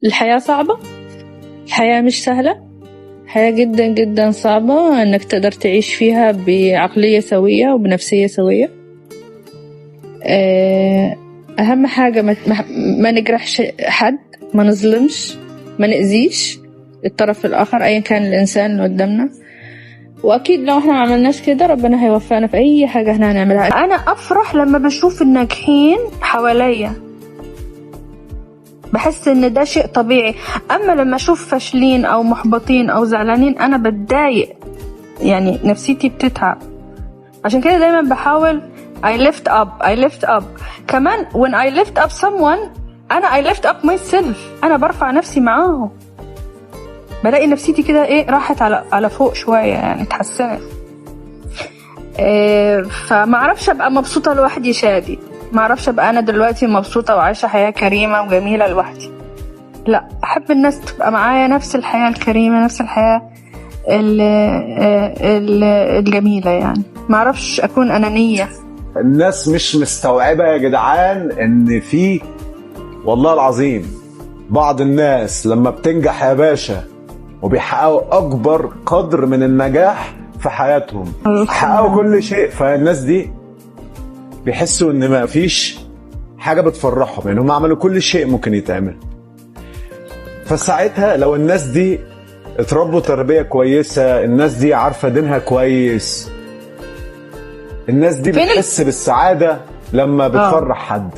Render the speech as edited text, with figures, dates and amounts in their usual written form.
الحياة صعبة، الحياة مش سهلة، حياة جدا جدا صعبة انك تقدر تعيش فيها بعقلية سوية وبنفسية سوية. اهم حاجة ما نجرحش حد، ما نظلمش، ما نأذيش الطرف الآخر أيا كان الإنسان اللي قدامنا. وأكيد لو احنا ما عملناش كده ربنا هيوفقنا في أي حاجة احنا هنعملها. أنا أفرح لما بشوف الناجحين حواليا، بحس إن ده شيء طبيعي. أما لما أشوف فاشلين أو محبطين أو زعلانين أنا بتضايق، يعني نفسيتي بتتعب. عشان كده دايما بحاول I lift up كمان. when I lift up someone أنا I lift up myself، أنا برفع نفسي معاهم، بلاقي نفسيتي كده راحت على فوق شوية، يعني اتحسنت. فما اعرفش ابقى مبسوطة لوحدي شادي، ما اعرفش ابقى انا دلوقتي مبسوطة وعايشة حياة كريمة وجميلة لوحدي. لا، احب الناس تبقى معايا نفس الحياة الكريمة، نفس الحياة الجميلة. يعني ما اعرفش اكون انانية. الناس مش مستوعبة يا جدعان ان في والله العظيم بعض الناس لما بتنجح يا باشا وبيحققوا اكبر قدر من النجاح في حياتهم، حققوا كل شيء، فالناس دي بيحسوا ان ما فيش حاجة بتفرحهم، يعني هم عملوا كل شيء ممكن يتعمل. فساعتها لو الناس دي اتربوا تربية كويسة، الناس دي عارفة دينها كويس، الناس دي بتحس بالسعادة لما بتفرح حد.